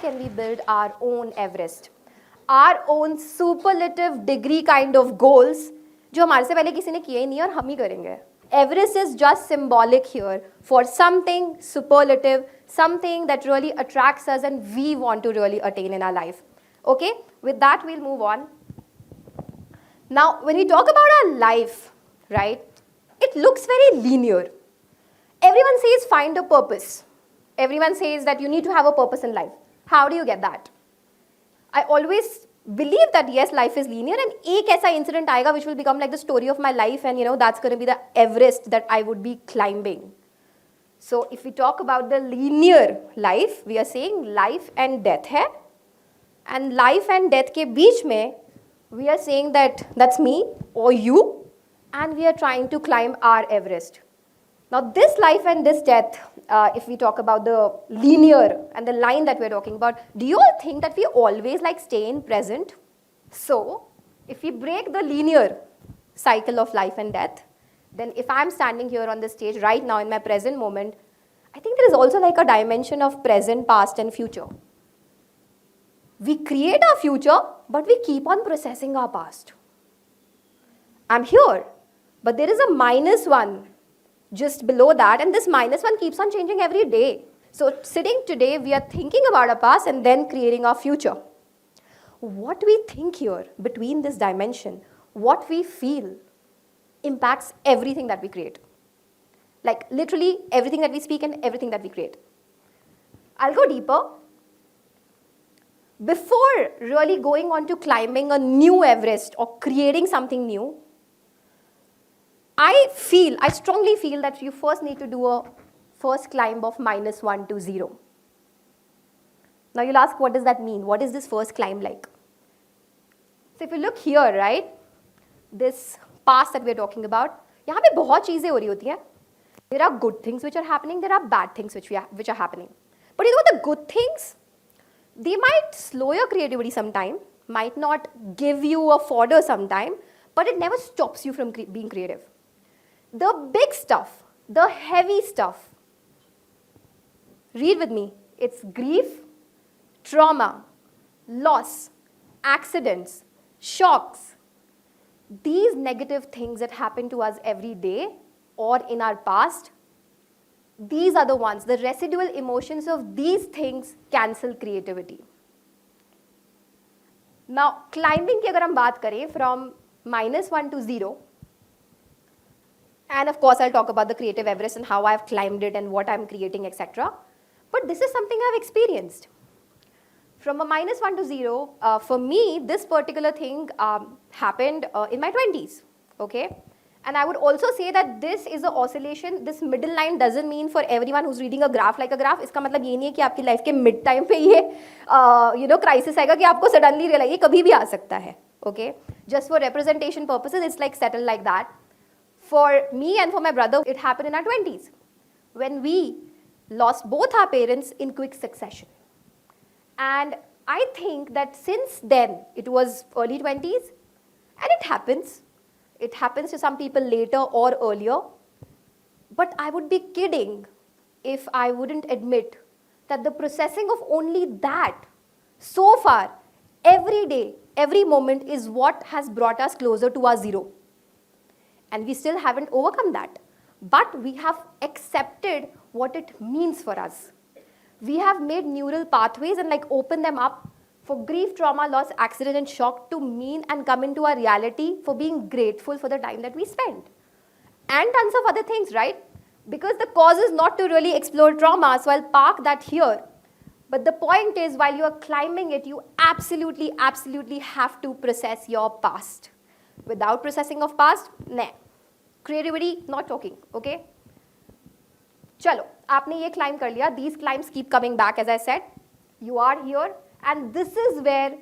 can we build our own Everest, our own superlative degree kind of goals जो हमारे से पहले किसी ने किए ही नहीं और हम ही करेंगे. Everest is just symbolic here for something superlative, something that really attracts us and we want to really attain in our life. Okay, with that we'll move on. Now, when we talk about our life, right, it looks very linear. Everyone says find a purpose. Everyone says that you need to have a purpose in life. How do you get that? I always believe that yes, life is linear and एक ऐसा incident आएगा which will become like the story of my life and that's going to be the Everest that I would be climbing. So if we talk about the linear life, we are saying life and death है, and life and death के बीच में we are saying that that's me or you, and we are trying to climb our Everest. Now this life and this death, if we talk about the linear and the line that we're talking about, do you all think that we always like stay in present? So if we break the linear cycle of life and death, then if I'm standing here on the stage right now in my present moment, I think there is also like a dimension of present, past and future. We create our future, but we keep on processing our past. I'm here, but there is a -1 just below that, and this -1 keeps on changing every day. So sitting today, we are thinking about our past and then creating our future. What we think here between this dimension, what we feel, impacts everything that we create. Like literally everything that we speak and everything that we create. I'll go deeper. Before really going on to climbing a new Everest or creating something new, I strongly feel that you first need to do a first climb of -1 to 0. Now you'll ask, what does that mean? What is this first climb like? So if you look here, right, this past that we're talking about, यहाँ पे बहुत चीजें हो रही होती हैं. There are good things which are happening, there are bad things which are happening. But you know what, the good things, they might slow your creativity sometime, might not give you a fodder sometime, but it never stops you from being creative. The big stuff, the heavy stuff, read with me, it's grief, trauma, loss, accidents, shocks. These negative things that happen to us every day or in our past, these are the ones, the residual emotions of these things cancel creativity. Now, climbing की अगर हम बात करें from -1 to 0, and of course I'll talk about the creative Everest and how I've climbed it and what I'm creating, etc. But this is something I've experienced. From a -1 to 0, for me, this particular thing happened in my 20s, okay? And I would also say that this is an oscillation. This middle line doesn't mean for everyone who's reading a graph like a graph. इसका मतलब ये नहीं है कि आपकी life के mid time पे ये क्राइसिस आएगा कि आपको सडनली रियलाइज, ये कभी भी आ सकता है, okay? Just for representation purposes, it's like settled like that. For me and for my brother, it happened in our 20s when we lost both our parents in quick succession. And I think that since then, it was early 20s, and it happens. It happens to some people later or earlier. But I would be kidding if I wouldn't admit that the processing of only that, so far, every day, every moment is what has brought us closer to our 0. And we still haven't overcome that. But we have accepted what it means for us. We have made neural pathways and opened them up for grief, trauma, loss, accident, and shock to mean and come into our reality for being grateful for the time that we spent. And tons of other things, right? Because the cause is not to really explore trauma, so I'll park that here. But the point is, while you are climbing it, you absolutely, absolutely have to process your past. Without processing of past, nah. Creativity, not talking, okay? Chalo, आपने ये climb कर लिया. These climbs keep coming back, as I said. You are here, and this is where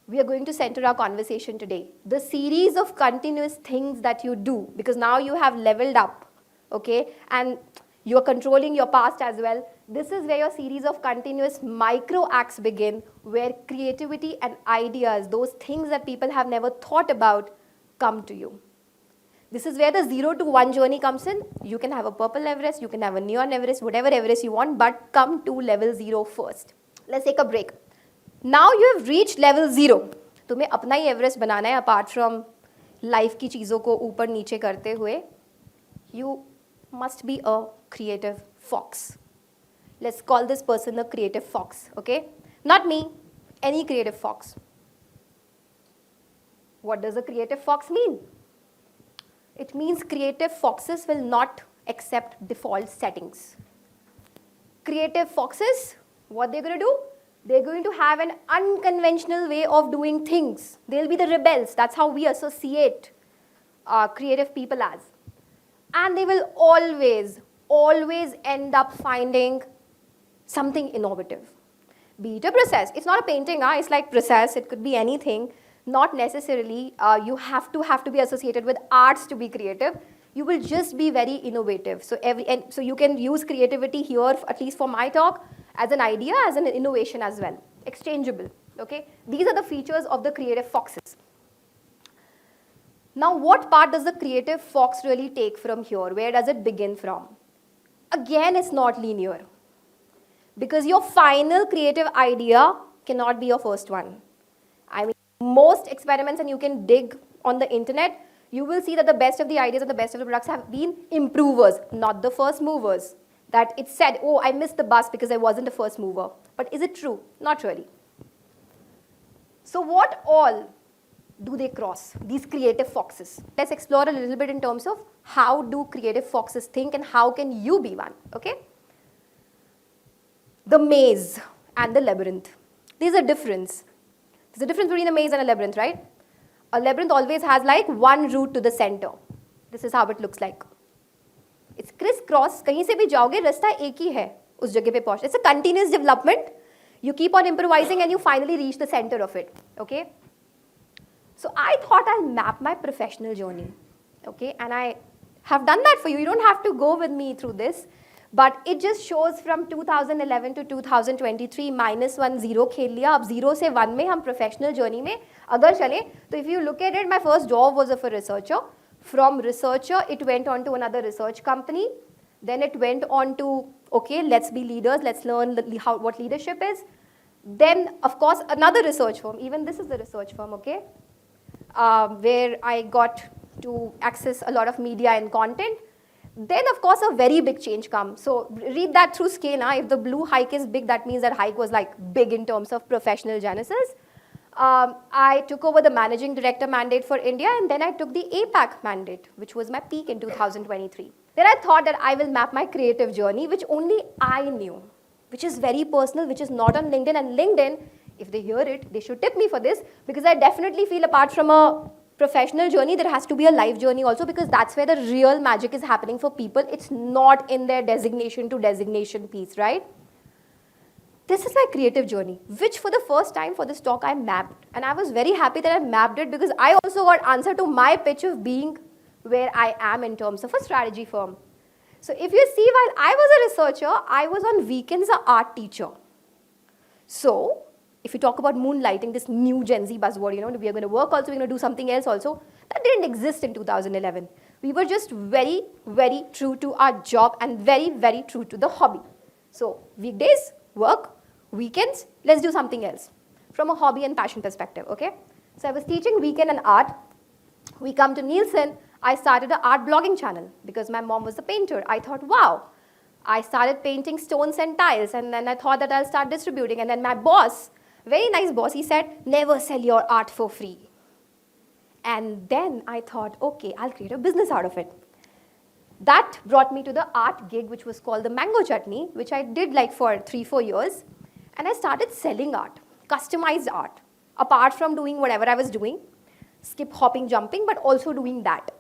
we are going to center our conversation today. The series of continuous things that you do, because now you have leveled up, okay? And you are controlling your past as well. This is where your series of continuous micro acts begin, where creativity and ideas, those things that people have never thought about, come to you. This is where the 0 to 1 journey comes in. You can have a purple Everest, you can have a neon Everest, whatever Everest you want, but come to level 0 first. Let's take a break. Now you have reached level 0. तुम्हें अपना ही Everest बनाना है apart from life की चीज़ों को ऊपर नीचे करते हुए. You must be a creative fox. Let's call this person a creative fox, okay? Not me, any creative fox. What does a creative fox mean? It means creative foxes will not accept default settings. Creative foxes, what they're going to do? They're going to have an unconventional way of doing things. They'll be the rebels. That's how we associate creative people as. And they will always end up finding something innovative. Be it a process. It's not a painting, it's like process. It could be anything. Not necessarily you have to be associated with arts to be creative. You will just be very innovative. So so you can use creativity here, at least for my talk, as an idea, as an innovation as well. Exchangeable, okay? These are the features of the creative foxes. Now, what part does the creative fox really take from here? Where does it begin from? Again, it's not linear. Because your final creative idea cannot be your first one. I mean, most experiments, and you can dig on the internet, you will see that the best of the ideas and the best of the products have been improvers, not the first movers. That it said, oh, I missed the bus because I wasn't a first mover. But is it true? Not really. So what all do they cross, these creative foxes? Let's explore a little bit in terms of how do creative foxes think and how can you be one, okay? The maze and the labyrinth. There's a difference. There's a difference between a maze and a labyrinth, right? A labyrinth always has like one route to the center. This is how it looks like. It's crisscross. कहीं से भी जाओगे रास्ता एक ही है उस जगह पे पहुंचने. It's a continuous development. You keep on improvising and you finally reach the center of it. Okay. So I thought I'll map my professional journey. Okay, and I have done that for you. You don't have to go with me through this. But it just shows from 2011 to 2023 -1 0 खेल लिया. अब 0 से 1 में हम professional journey में अगर चले तो if you look at it, my first job was of a researcher. From researcher, it went on to another research company. Then it went on to, okay, let's be leaders. Let's learn what leadership is. Then, of course, another research firm. Even this is the research firm, okay, where I got to access a lot of media and content. Then, of course, a very big change comes. So read that through scale. If the blue hike is big, that means that hike was like big in terms of professional genesis. I took over the managing director mandate for India, and then I took the APAC mandate, which was my peak in 2023. Then I thought that I will map my creative journey, which only I knew, which is very personal, which is not on LinkedIn. And LinkedIn, if they hear it, they should tip me for this, because I definitely feel apart from a professional journey, there has to be a life journey also, because that's where the real magic is happening for people. It's not in their designation to designation piece, right? This is my creative journey, which for the first time for this talk I mapped. And I was very happy that I mapped it, because I also got answer to my pitch of being where I am in terms of a strategy firm. So if you see, while I was a researcher, I was on weekends an art teacher. So if you talk about moonlighting, this new Gen Z buzzword, we are going to work also, we're going to do something else also, that didn't exist in 2011. We were just very, very true to our job and very, very true to the hobby. So weekdays, work. Weekends, let's do something else from a hobby and passion perspective, okay? So I was teaching weekend and art. We come to Nielsen. I started an art blogging channel because my mom was a painter. I thought, wow. I started painting stones and tiles, and then I thought that I'll start distributing. And then my boss, very nice boss, he said, never sell your art for free. And then I thought, okay, I'll create a business out of it. That brought me to the art gig, which was called the Mango Chutney, which I did like for 3-4 years. And I started selling art, customized art, apart from doing whatever I was doing, skip, hopping, jumping, but also doing that.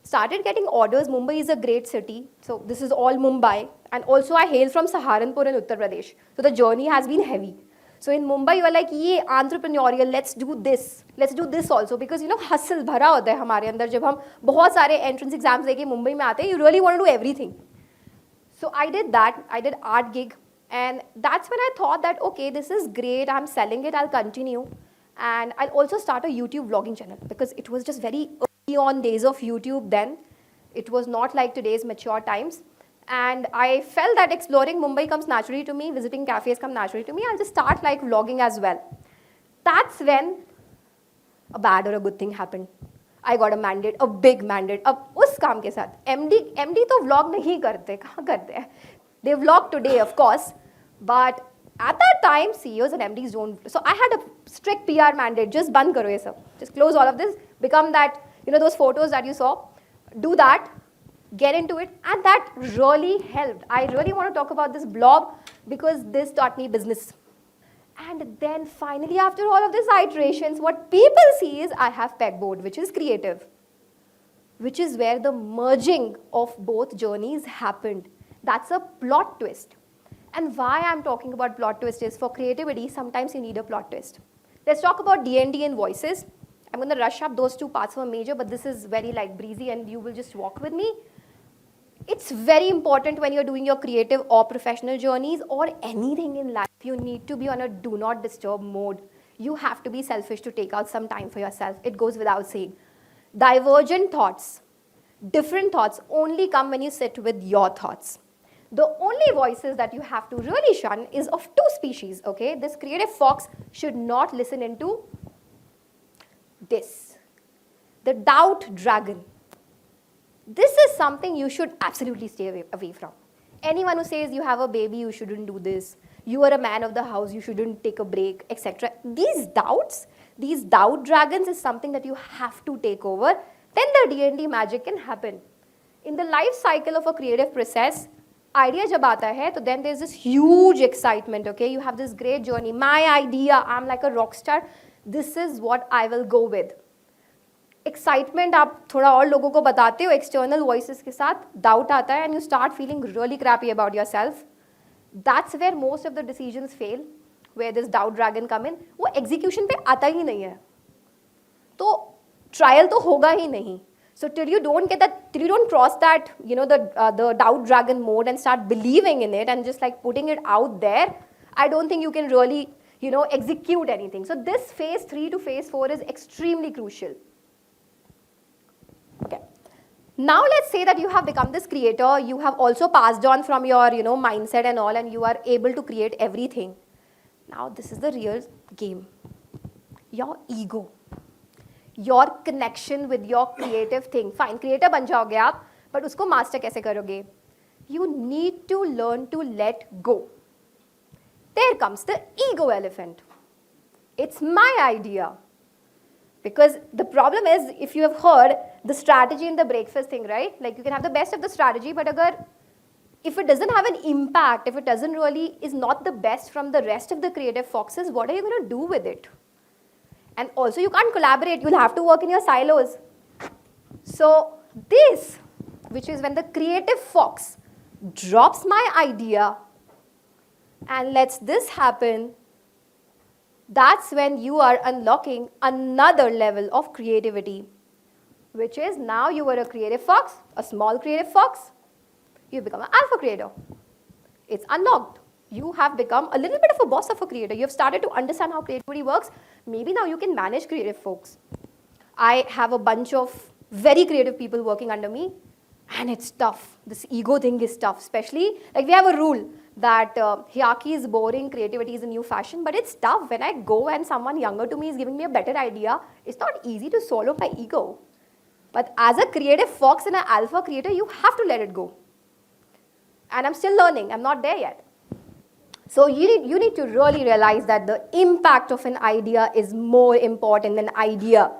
Started getting orders. Mumbai is a great city. So this is all Mumbai. And also I hail from Saharanpur in Uttar Pradesh. So the journey has been heavy. So in Mumbai, you are like, ye entrepreneurial, let's do this. Let's do this also. Because, hustle bhara hota hai hamare andar. Jab hum bahut sare entrance exams deke Mumbai mein aate, you really want to do everything. So I did that. I did art gig. And that's when I thought that, okay, this is great. I'm selling it. I'll continue. And I'll also start a YouTube vlogging channel, because it was just very early on days of YouTube then. It was not like today's mature times. And I felt that exploring Mumbai comes naturally to me, visiting cafes come naturally to me. I'll just start like vlogging as well. That's when a bad or a good thing happened. I got a mandate, a big mandate. अब उस काम के साथ MD तो vlog नहीं करते, कहाँ करते हैं? They vlog today, of course, but at that time, CEOs and MDs don't. So I had a strict PR mandate. Just band karo ye sab. Just close all of this. Become that, those photos that you saw. Do that. Get into it. And that really helped. I really want to talk about this blog because this taught me business. And then finally, after all of these iterations, what people see is I have Pegboard, which is creative, which is where the merging of both journeys happened. That's a plot twist. And why I'm talking about plot twist is for creativity, sometimes you need a plot twist. Let's talk about D&D and voices. I'm going to rush up. Those two parts were major, but this is very like breezy and you will just walk with me. It's very important when you're doing your creative or professional journeys or anything in life, you need to be on a do not disturb mode. You have to be selfish to take out some time for yourself. It goes without saying. Divergent thoughts, different thoughts only come when you sit with your thoughts. The only voices that you have to really shun is of two species, okay? This creative fox should not listen into this. The doubt dragon. This is something you should absolutely stay away from. Anyone who says you have a baby, you shouldn't do this. You are a man of the house, you shouldn't take a break, etc. These doubts, these doubt dragons is something that you have to take over. Then the D&D magic can happen. In the life cycle of a creative process, idea jab aata hai, so then there's this huge excitement, okay? You have this great journey. My idea, I'm like a rock star. This is what I will go with. Excitement आप थोड़ा और लोगों को बताते हो external voices के साथ doubt आता है and you start feeling really crappy about yourself. That's where most of the decisions fail, where this doubt dragon come in. वो execution पे आता ही नहीं है. तो trial तो होगा ही नहीं. So till you don't get that, till you don't cross that, the doubt dragon mode and start believing in it and just like putting it out there, I don't think you can really, execute anything. So this phase 3 to phase 4 is extremely crucial. Okay. Now let's say that you have become this creator, you have also passed on from your, mindset and all, and you are able to create everything. Now this is the real game. Your ego. Your connection with your creative thing. Fine, creator ban jaoge aap, but usko master kaise karoge? You need to learn to let go. There comes the ego elephant. It's my idea. Because the problem is, if you have heard the strategy in the breakfast thing, right? Like you can have the best of the strategy, but if it doesn't have an impact, if it doesn't really is not the best from the rest of the creative foxes, what are you going to do with it? And also you can't collaborate, you'll have to work in your silos. So this, which is when the creative fox drops my idea and lets this happen, that's when you are unlocking another level of creativity, which is now you are a creative fox, a small creative fox, you become an alpha creator. It's unlocked. You have become a little bit of a boss of a creator. You have started to understand how creativity works. Maybe now you can manage creative folks. I have a bunch of very creative people working under me, and it's tough. This ego thing is tough, especially like we have a rule that hierarchy is boring, creativity is a new fashion, but it's tough when I go and someone younger to me is giving me a better idea. It's not easy to swallow my ego. But as a creative fox and an alpha creator, you have to let it go. And I'm still learning. I'm not there yet. So you need to really realize that the impact of an idea is more important than idea.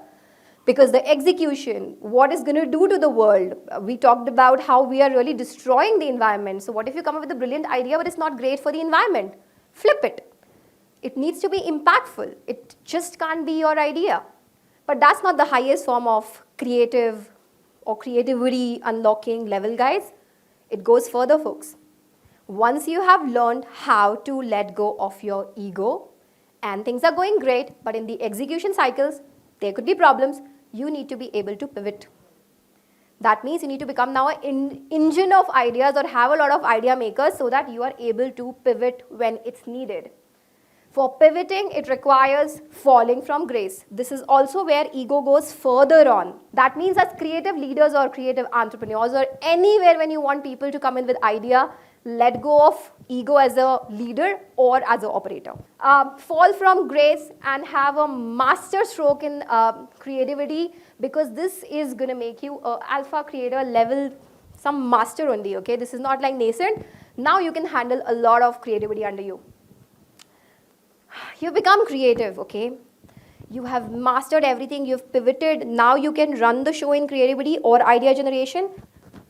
Because the execution, what it's going to do to the world, we talked about how we are really destroying the environment. So what if you come up with a brilliant idea but it's not great for the environment? Flip it. It needs to be impactful. It just can't be your idea. But that's not the highest form of creative or creativity unlocking level, guys. It goes further, folks. Once you have learned how to let go of your ego and things are going great, but in the execution cycles, there could be problems, you need to be able to pivot. That means you need to become now an engine of ideas or have a lot of idea makers so that you are able to pivot when it's needed. For pivoting, it requires falling from grace. This is also where ego goes further on. That means as creative leaders or creative entrepreneurs or anywhere when you want people to come in with idea, let go of ego as a leader or as an operator. Fall from grace and have a master stroke in creativity, because this is going to make you an alpha creator level, some master only, okay? This is not like nascent. Now you can handle a lot of creativity under you. You become creative, okay? You have mastered everything, you've pivoted, now you can run the show in creativity or idea generation.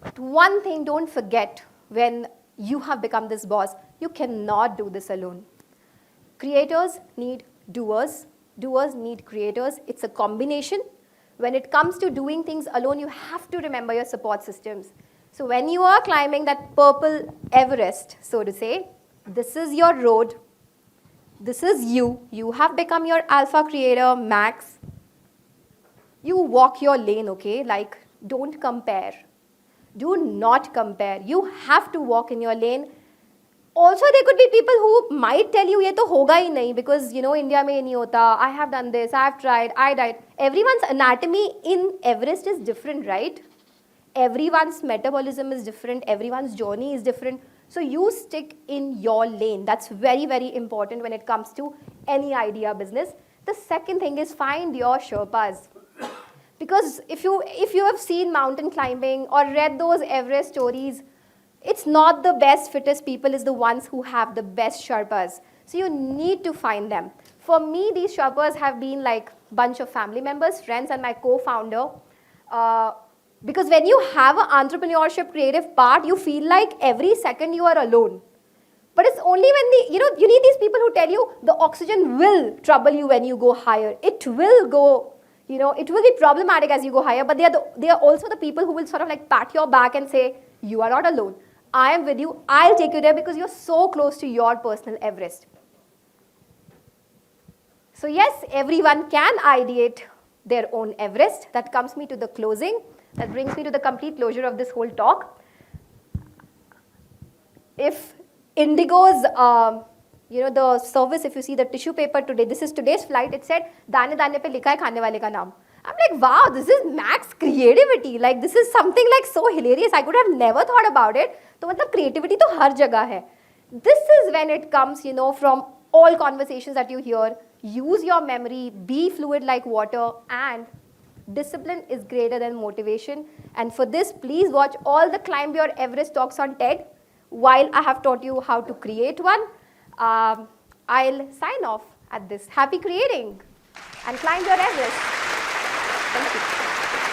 But one thing, don't forget, when you have become this boss, you cannot do this alone. Creators need doers, doers need creators. It's a combination. When it comes to doing things alone, you have to remember your support systems. So when you are climbing that purple Everest, so to say, this is your road. This is you. You have become your alpha creator, max. You walk your lane, okay? Like, don't compare. Do not compare. You have to walk in your lane. Also, there could be people who might tell you, ye to hoga hi nahi, because, you know, India mein nahi hota. I have done this, I have tried, I died. Everyone's anatomy in Everest is different, right? Everyone's metabolism is different. Everyone's journey is different. So you stick in your lane. That's very, very important when it comes to any idea business. The second thing is find your Sherpas. Because if you have seen mountain climbing or read those Everest stories, it's not the best, fittest people is the ones who have the best Sherpas. So you need to find them. For me, these Sherpas have been like a bunch of family members, friends, and my co-founder. Because when you have an entrepreneurship creative part, you feel like every second you are alone. But it's only when you need these people who tell you the oxygen will trouble you when you go higher. It will go, it will be problematic as you go higher, but they are also the people who will sort of like pat your back and say, you are not alone. I am with you. I'll take you there because you're so close to your personal Everest. So yes, everyone can ideate their own Everest. That comes me to the closing. That brings me to the complete closure of this whole talk. If Indigo's, the service, if you see the tissue paper today, this is today's flight, it said, "Dane dane pe likha hai khane wale ka naam." I'm like, wow, this is max creativity. Like, this is something like so hilarious. I could have never thought about it. So, matlab, creativity to har jagah hai. This is when it comes, from all conversations that you hear. Use your memory, be fluid like water, and discipline is greater than motivation. And for this, please watch all the Climb Your Everest talks on TED. While I have taught you how to create one, I'll sign off at this. Happy creating and climb your Everest. Thank you.